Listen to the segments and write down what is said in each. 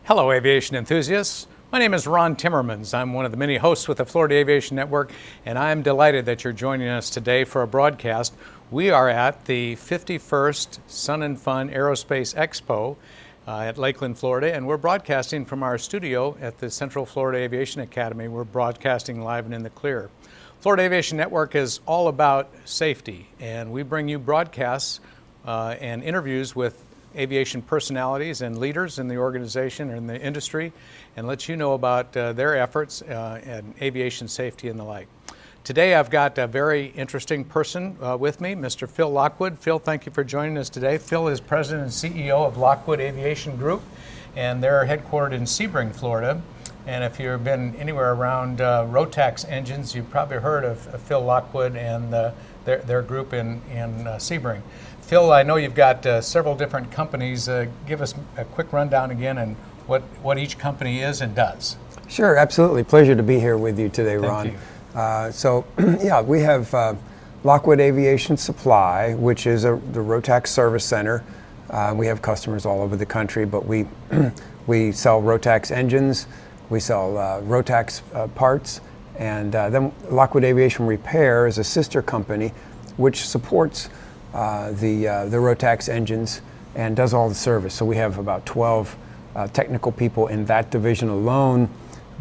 Hello, aviation enthusiasts. My name is Ron Timmermans. I'm one of the many hosts with the Florida Aviation Network, and I'm delighted that you're joining us today for a broadcast. We are at the 51st Sun and Fun Aerospace Expo at Lakeland, Florida, and we're broadcasting from our studio at the Central Florida Aviation Academy. We're broadcasting live and in the clear. Florida Aviation Network is all about safety, and we bring you broadcasts and interviews with aviation personalities and leaders in the organization and the industry, and let you know about their efforts and aviation safety and the like. Today I've got a very interesting person with me, Mr. Phil Lockwood. Phil, thank you for joining us today. Phil is President and CEO of Lockwood Aviation Group, and they're headquartered in Sebring, Florida. And if you've been anywhere around Rotax engines, you've probably heard of Phil Lockwood and their group in Sebring. Phil, I know you've got several different companies. Give us a quick rundown again and what each company is and does. Sure, absolutely. Pleasure to be here with you today, Ron. Thank you. We have Lockwood Aviation Supply, which is the Rotax service center. We have customers all over the country, but we sell Rotax engines, we sell Rotax parts, and then Lockwood Aviation Repair is a sister company which supports the Rotax engines and does all the service. So we have about 12 technical people in that division alone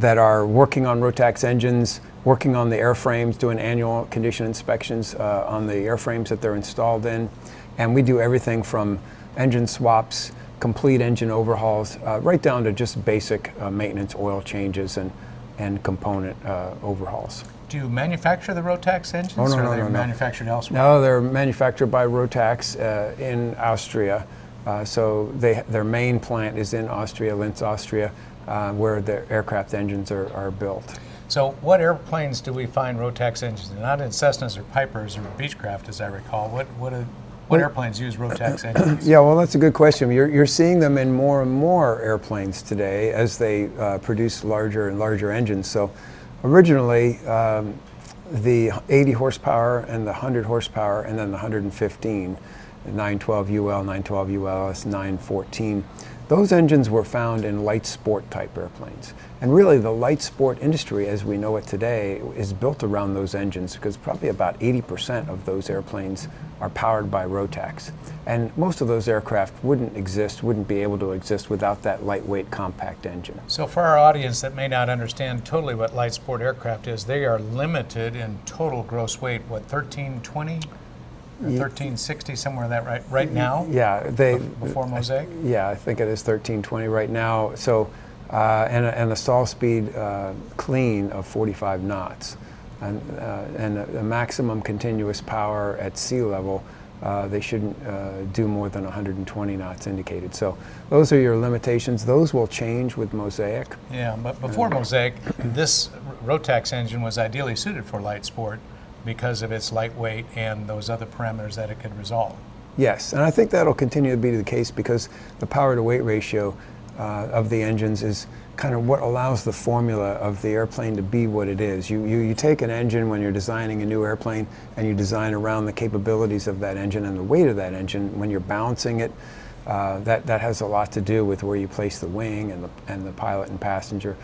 that are working on Rotax engines, working on the airframes, doing annual condition inspections on the airframes that they're installed in. And we do everything from engine swaps, complete engine overhauls, right down to just basic maintenance, oil changes, and component overhauls. Do you manufacture the Rotax engines, or are they manufactured elsewhere? No, they're manufactured by Rotax in Austria. So their main plant is in Austria, Linz, Austria, where their aircraft engines are built. So what airplanes do we find Rotax engines in? Not in Cessnas or Pipers or Beechcraft, as I recall. What airplanes use Rotax engines? Yeah, well, that's a good question. You're seeing them in more and more airplanes today as they produce larger and larger engines. So originally, the 80 horsepower and the 100 horsepower and then the 115, the 912 UL, 912 ULS, 914, those engines were found in light sport type airplanes. And really the light sport industry as we know it today is built around those engines because probably about 80% of those airplanes are powered by Rotax. And most of those aircraft wouldn't be able to exist without that lightweight compact engine. So for our audience that may not understand totally what light sport aircraft is, they are limited in total gross weight, 1320? 1360, somewhere in that right now? Yeah, before Mosaic? Yeah, I think it is 1320 right now. So, and a stall speed clean of 45 knots, and a maximum continuous power at sea level. They shouldn't do more than 120 knots indicated. So those are your limitations. Those will change with Mosaic. Yeah, but before Mosaic, this Rotax engine was ideally suited for light sport because of its lightweight and those other parameters that it could resolve. Yes, and I think that'll continue to be the case because the power to weight ratio of the engines is kind of what allows the formula of the airplane to be what it is. You take an engine when you're designing a new airplane and you design around the capabilities of that engine and the weight of that engine. When you're balancing it, that has a lot to do with where you place the wing and the pilot and passenger.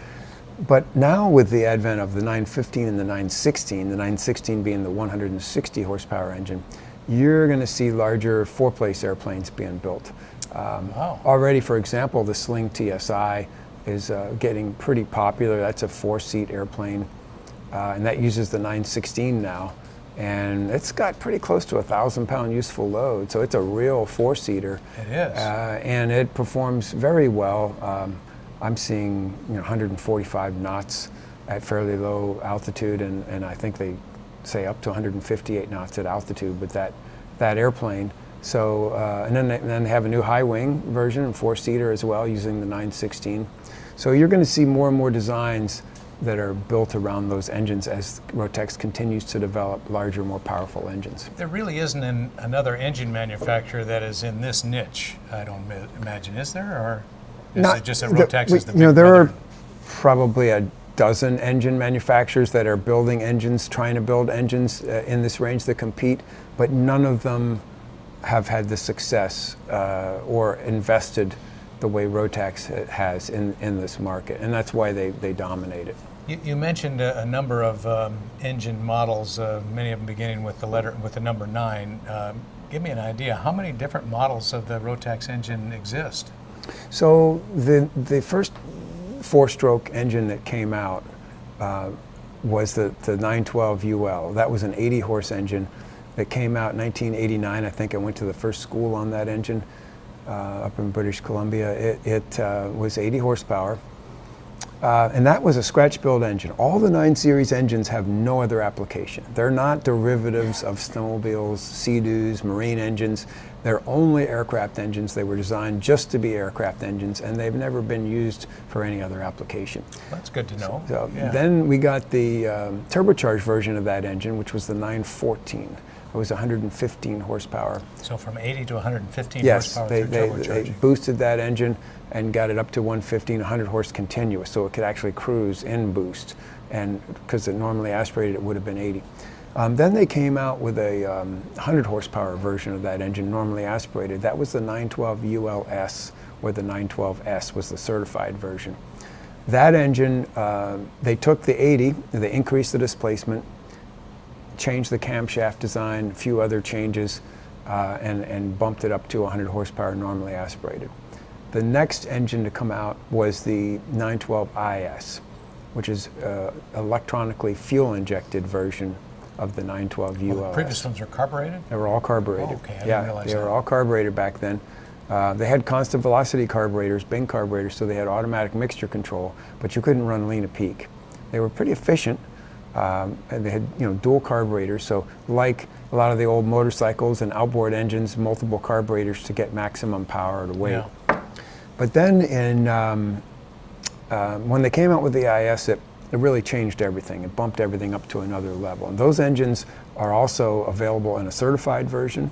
But now with the advent of the 915 and the 916 being the 160 horsepower engine, you're going to see larger four-place airplanes being built. Wow. Already, for example, the Sling TSI is getting pretty popular. That's a four-seat airplane, and that uses the 916 now. And it's got pretty close to 1,000-pound useful load, so it's a real four-seater. It is. And it performs very well. I'm seeing 145 knots at fairly low altitude, and I think they say up to 158 knots at altitude with that airplane. So, and then they have a new high wing version, 4-seater as well, using the 916. So you're going to see more and more designs that are built around those engines as Rotax continues to develop larger, more powerful engines. There really isn't another engine manufacturer that is in this niche, I don't imagine, is there? Or is it just that Rotax is the big there brother? are probably a dozen engine manufacturers that are building engines, trying to build engines in this range that compete, but none of them have had the success or invested the way Rotax has in this market, and that's why they dominate it. You mentioned a number of engine models, many of them beginning with the number 9. Give me an idea, how many different models of the Rotax engine exist? So the first 4-stroke engine that came out was the 912 UL. That was an 80-horse engine that came out in 1989. I think I went to the first school on that engine up in British Columbia. It was 80 horsepower. And that was a scratch-built engine. All the 9 Series engines have no other application. They're not derivatives of snowmobiles, Sea-Doos, marine engines. They're only aircraft engines. They were designed just to be aircraft engines, and they've never been used for any other application. That's good to know. So yeah. Then we got the turbocharged version of that engine, which was the 914. It was 115 horsepower. So from 80 to 115 yes, horsepower they through turbocharging. boosted that engine and got it up to 115, 100 horse continuous, so it could actually cruise in boost. And because it normally aspirated, it would have been 80. Then they came out with a 100 horsepower version of that engine, normally aspirated. That was the 912 ULS, where the 912S was the certified version. That engine, they took the 80, they increased the displacement, changed the camshaft design, a few other changes, and bumped it up to 100 horsepower normally aspirated. The next engine to come out was the 912 IS, which is electronically fuel-injected version of the 912 ULS. The previous ones were carbureted? They were all carbureted. Oh, okay, I didn't realize they that. were all carbureted back then. They had constant velocity carburetors, Bing carburetors, so they had automatic mixture control, but you couldn't run lean to peak. They were pretty efficient, and they had dual carburetors, so like a lot of the old motorcycles and outboard engines, multiple carburetors to get maximum power to weight. Yeah. But then when they came out with the IS, it really changed everything. It bumped everything up to another level. And those engines are also available in a certified version,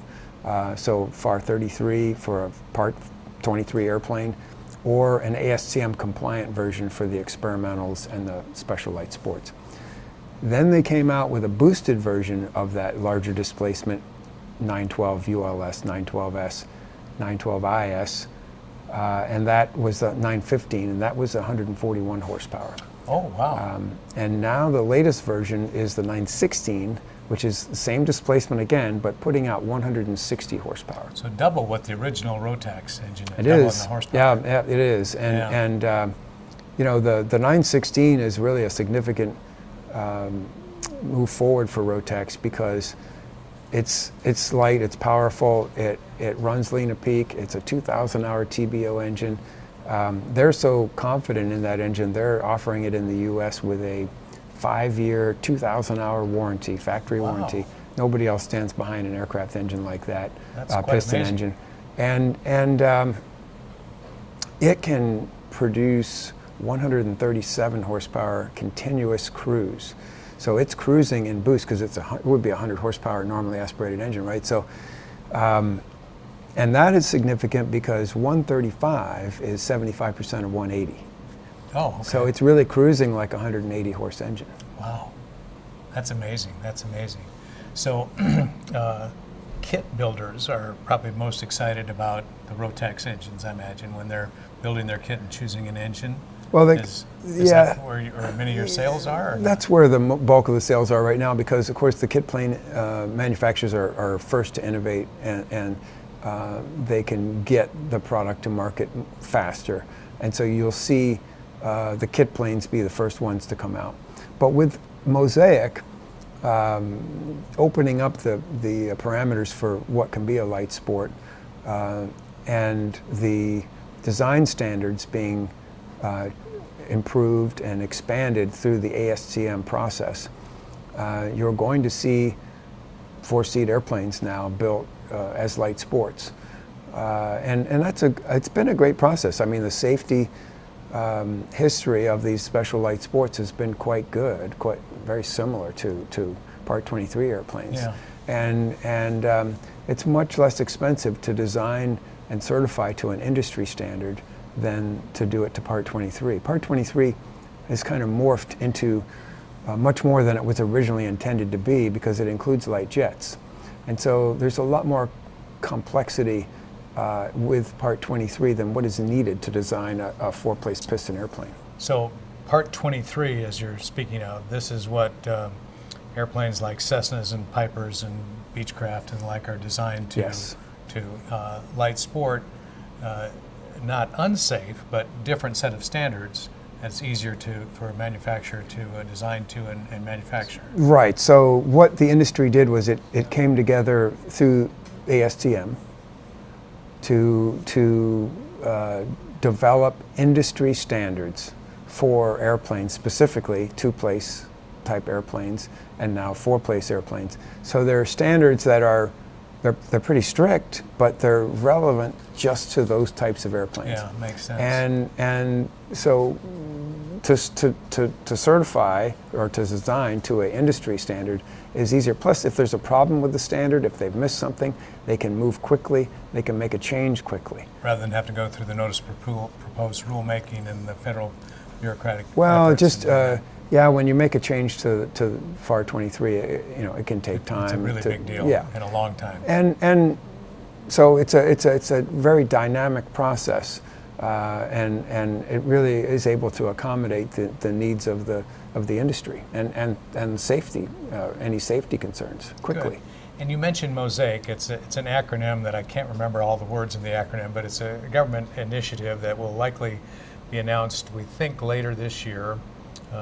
so FAR 33 for a Part 23 airplane, or an ASTM compliant version for the experimentals and the special light sports. Then they came out with a boosted version of that larger displacement 912 ULS, 912S, 912 IS, and that was the 915, and that was 141 horsepower. Oh, wow. And now the latest version is the 916, which is the same displacement again, but putting out 160 horsepower. So double what the original Rotax engine It double is. in the horsepower. Yeah, it is. The 916 is really a significant move forward for Rotax because it's light, it's powerful, it runs lean to peak, it's a 2,000-hour TBO engine. They're so confident in that engine, they're offering it in the U.S. with a 5-year, 2,000-hour warranty, factory warranty. Nobody else stands behind an aircraft engine like that, piston engine. And it can produce 137 horsepower continuous cruise. So it's cruising in boost because it would be a 100 horsepower normally aspirated engine, right? So, and that is significant because 135 is 75% of 180. Oh, okay. So it's really cruising like a 180 horse engine. Wow, that's amazing. That's amazing. So, kit builders are probably most excited about the Rotax engines, I imagine, when they're building their kit and choosing an engine. Well, is that where many of your sales are? That's where the bulk of the sales are right now because, of course, the kit plane manufacturers are first to innovate and they can get the product to market faster. And so you'll see the kit planes be the first ones to come out. But with Mosaic, opening up the parameters for what can be a light sport and the design standards being improved and expanded through the ASTM process, you're going to see four-seat airplanes now built as light sports. And it's been a great process. I mean, the safety history of these special light sports has been quite good, quite very similar to Part 23 airplanes. Yeah. And it's much less expensive to design and certify to an industry standard than to do it to Part 23. Part 23 has kind of morphed into much more than it was originally intended to be, because it includes light jets. And so there's a lot more complexity with Part 23 than what is needed to design a four-place piston airplane. So Part 23, as you're speaking of, this is what airplanes like Cessnas and Pipers and Beechcraft and the like are designed to, Yes. to light sport, not unsafe, but different set of standards. That's easier for a manufacturer to design to and manufacture. Right. So what the industry did was it came together through ASTM to develop industry standards for airplanes, specifically two-place type airplanes and now four-place airplanes. So there are standards that they're pretty strict, but they're relevant just to those types of airplanes. Yeah, makes sense. And so to certify or to design to an industry standard is easier. Plus, if there's a problem with the standard, if they've missed something, they can move quickly, they can make a change quickly. Rather than have to go through the notice of proposed rulemaking and the federal bureaucratic Well, efforts just and yeah, when you make a change to FAR 23, it can take time. it's a really big deal, yeah, and a long time. and so it's a very dynamic process, and it really is able to accommodate the needs of the industry and safety, any safety concerns quickly. Good. And you mentioned Mosaic. It's an acronym that I can't remember all the words in the acronym, but it's a government initiative that will likely be announced, we think, later this year,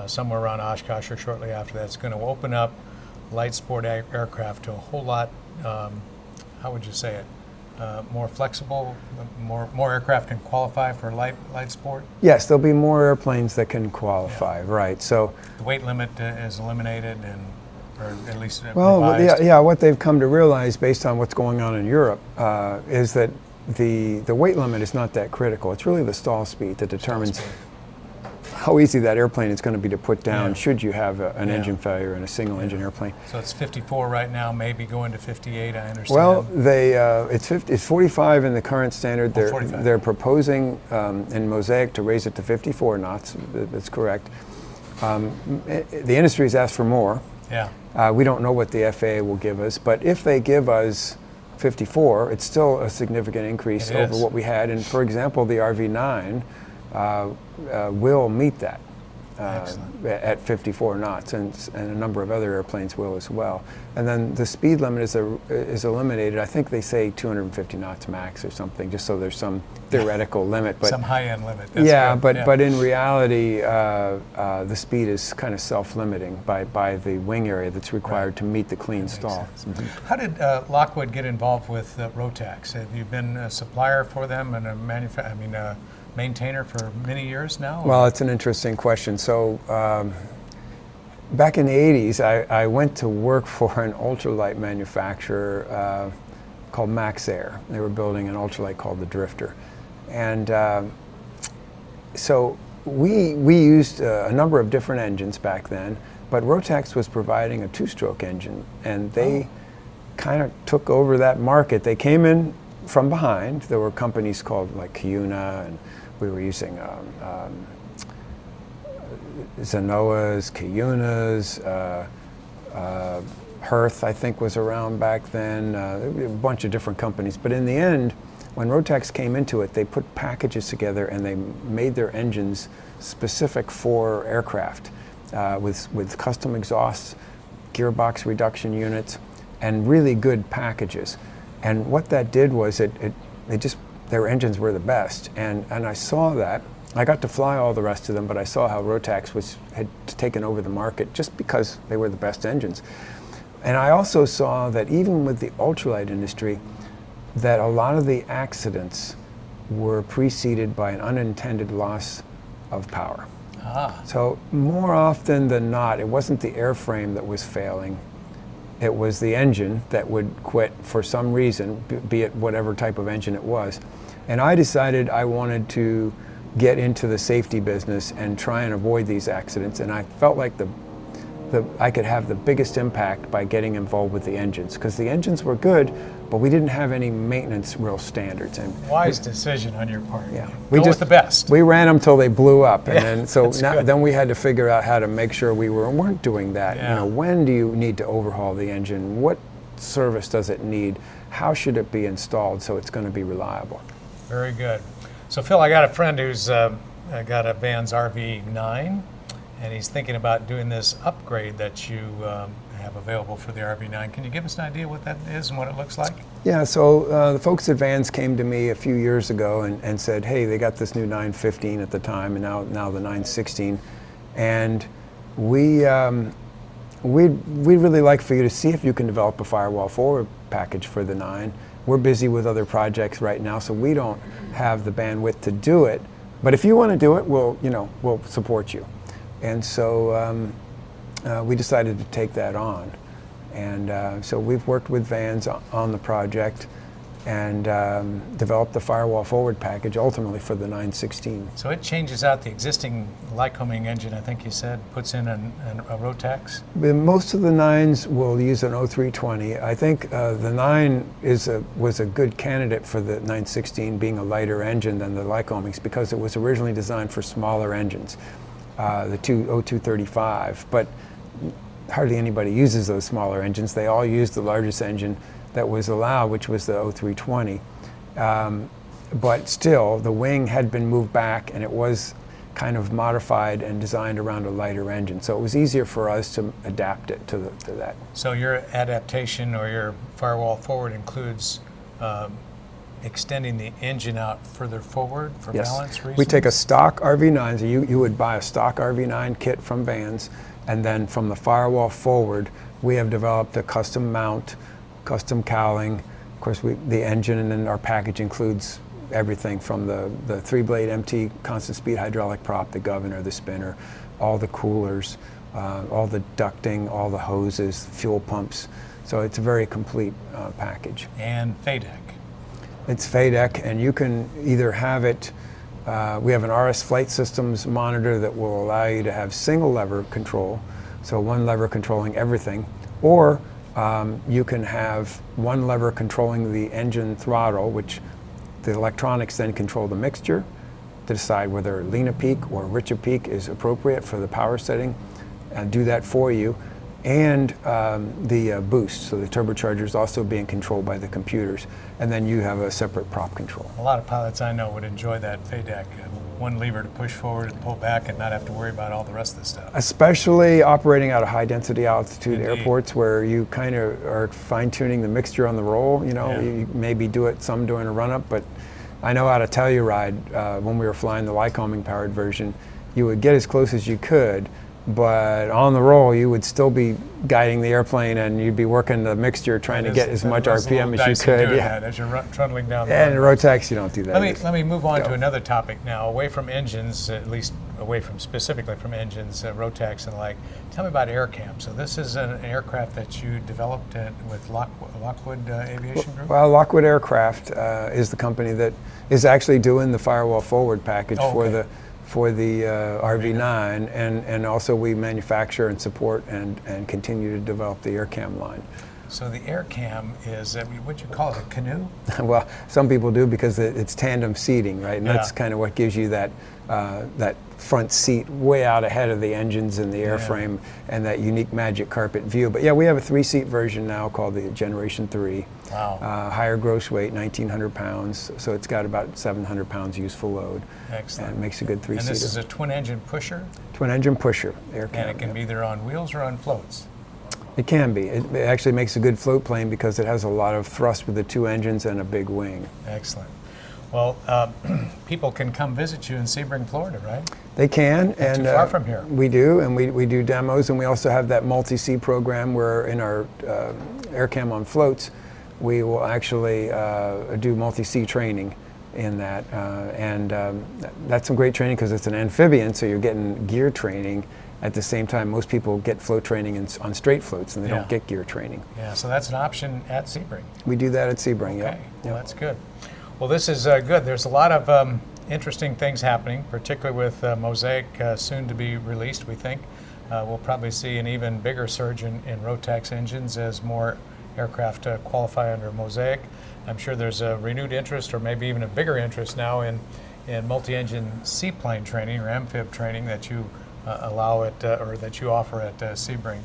somewhere around Oshkosh or shortly after that. It's going to open up light sport aircraft to a whole lot, how would you say it, more flexible, more aircraft can qualify for light sport? Yes, there'll be more airplanes that can qualify, Yeah. Right. So The weight limit is eliminated, or at least well, revised. yeah, what they've come to realize based on what's going on in Europe is that the weight limit is not that critical. It's really the stall speed that determines how easy that airplane is going to be to put down Yeah. should you have an Yeah. engine failure in a single engine Yeah. airplane. So it's 54 right now, maybe going to 58, I understand. Well, it's 45 in the current standard. 45. They're proposing in Mosaic to raise it to 54 knots. That's correct. The industry has asked for more. Yeah. We don't know what the FAA will give us, but if they give us 54, it's still a significant increase It over is. what we had. And for example, the RV9 will meet that at 54 knots, and a number of other airplanes will as well. And then the speed limit is eliminated. I think they say 250 knots max or something, just so there's some theoretical limit. But Some high-end limit. That's yeah, good. but in reality, the speed is kind of self-limiting by the wing area that's required to meet the clean Makes stall. sense. How did Lockwood get involved with Rotax? Have you been a supplier for them and a maintainer for many years now? Well, it's an interesting question. So back in the 80s, I went to work for an ultralight manufacturer called Max Air. They were building an ultralight called the Drifter. And so we used a number of different engines back then, but Rotax was providing a two-stroke engine, and they kind of took over that market. They came in from behind. There were companies called like Cuyuna, and we were using Zenoas, Cuyunas, Hearth, I think, was around back then, a bunch of different companies. But in the end, when Rotax came into it, they put packages together and they made their engines specific for aircraft with custom exhausts, gearbox reduction units, and really good packages. And what that did was their engines were the best. And I saw that. I got to fly all the rest of them, but I saw how Rotax had taken over the market just because they were the best engines. And I also saw that even with the ultralight industry, that a lot of the accidents were preceded by an unintended loss of power. So more often than not, it wasn't the airframe that was failing. it was the engine that would quit for some reason, be it whatever type of engine it was. And I decided I wanted to get into the safety business and try and avoid these accidents. And I felt like I could have the biggest impact by getting involved with the engines, because the engines were good, but we didn't have any maintenance real standards. And wise decision on your part. Yeah, Go with the best. We ran them till they blew up, and Yeah, then so good. then we had to figure out how to make sure we weren't doing that. Yeah. You know, when do you need to overhaul the engine? What service does it need? How should it be installed so it's going to be reliable? Very good. So Phil, I got a friend who's got a Vans RV9, and he's thinking about doing this upgrade that you have available for the RV9. Can you give us an idea what that is and what it looks like? Yeah, so the folks at Vans came to me a few years ago and said, hey, they got this new 915 at the time, and now the 916, and we'd really like for you to see if you can develop a firewall forward package for the 9. We're busy with other projects right now, so we don't have the bandwidth to do it. But if you want to do it, we'll support you. And so we decided to take that on. And so we've worked with Vans on the project and developed the firewall forward package ultimately for the 916. So it changes out the existing Lycoming engine, I think you said, puts in a Rotax? Most of the 9s will use an 0320. I think the 9 was a good candidate for the 916, being a lighter engine than the Lycomings, because it was originally designed for smaller engines, the 0235. But hardly anybody uses those smaller engines. They all use the largest engine that was allowed, which was the 0320. But still, the wing had been moved back, and it was kind of modified and designed around a lighter engine. So it was easier for us to adapt it to that. So your adaptation or your firewall forward includes extending the engine out further forward for balance reasons? We take a stock RV9, so you would buy a stock RV9 kit from Vans, and then from the firewall forward, we have developed a custom mount, custom cowling. Of course, the engine, and then our package includes everything from the 3-blade MT constant speed hydraulic prop, the governor, the spinner, all the coolers, all the ducting, all the hoses, fuel pumps. So it's a very complete package. And FADEC. It's FADEC, and you can either have it, we have an RS Flight Systems monitor that will allow you to have single lever control, so one lever controlling everything, or you can have one lever controlling the engine throttle, which the electronics then control the mixture to decide whether Lena peak or Richa peak is appropriate for the power setting, and do that for you. And the boost, so the turbocharger is also being controlled by the computers, and then you have a separate prop control. A lot of pilots I know would enjoy that FADEC, one lever to push forward and pull back and not have to worry about all the rest of the stuff. Especially operating out of high density altitude Indeed. airports, where you kind of are fine-tuning the mixture on the roll. You maybe do it some during a run-up, but I know out of Telluride, when we were flying the Lycoming powered version, you would get as close as you could, but on the roll you would still be guiding the airplane, and you'd be working the mixture trying to get as much RPM as you could. As you're trundling down the And in runway. Rotax you don't do that. Let me move on to another topic now, away from engines, at least away from specifically from engines, Rotax and the like. Tell me about AirCam. So this is an aircraft that you developed with Lockwood Aviation Group? Well, Lockwood Aircraft is the company that is actually doing the firewall forward package for the RV9, and also we manufacture and support and continue to develop the AirCam line. So the AirCam is, what you call it, a canoe? Well, some people do, because it's tandem seating, right? And that's kind of what gives you that front seat way out ahead of the engines and the airframe, and that unique magic carpet view. But yeah, we have a 3-seat version now called the Generation 3. Wow. Higher gross weight, 1,900 pounds, so it's got about 700 pounds used-full load. Excellent. And it makes a good 3-seater. And this is a twin-engine pusher? Twin-engine pusher, AirCam. And it can be either on wheels or on floats? It can be. It actually makes a good float plane because it has a lot of thrust with the 2 engines and a big wing. Excellent. Well, people can come visit you in Sebring, Florida, right? They can. Not and too far from here. We do, and we do demos, and we also have that multi-seat program where in our AirCam on floats, we will actually do multi-seat training in that. That's some great training because it's an amphibian, so you're getting gear training. At the same time, most people get float training on straight floats, and they don't get gear training. Yeah, so that's an option at Sebring. We do that at Sebring, Okay, yeah. well, that's good. Well, this is good. There's a lot of interesting things happening, particularly with Mosaic soon to be released, we think. We'll probably see an even bigger surge in Rotax engines as more aircraft qualify under Mosaic. I'm sure there's a renewed interest, or maybe even a bigger interest now in multi-engine seaplane training or amphib training that you allow at or that you offer at Sebring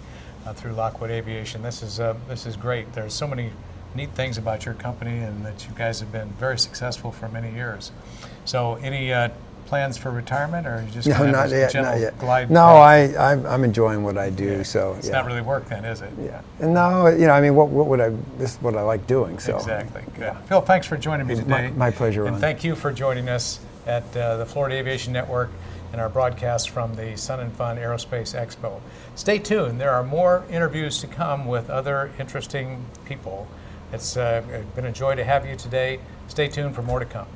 through Lockwood Aviation. This is great. There's so many neat things about your company, and that you guys have been very successful for many years. So, any plans for retirement, or you just not yet. glide No, path? I'm enjoying what I do. So it's not really work then, is it? Yeah. And no, I mean, what would I? This is what I like doing. So exactly. Good. Phil, thanks for joining me today. My pleasure. And Ron. thank you for joining us at the Florida Aviation Network and our broadcast from the Sun and Fun Aerospace Expo. Stay tuned. There are more interviews to come with other interesting people. It's been a joy to have you today. Stay tuned for more to come.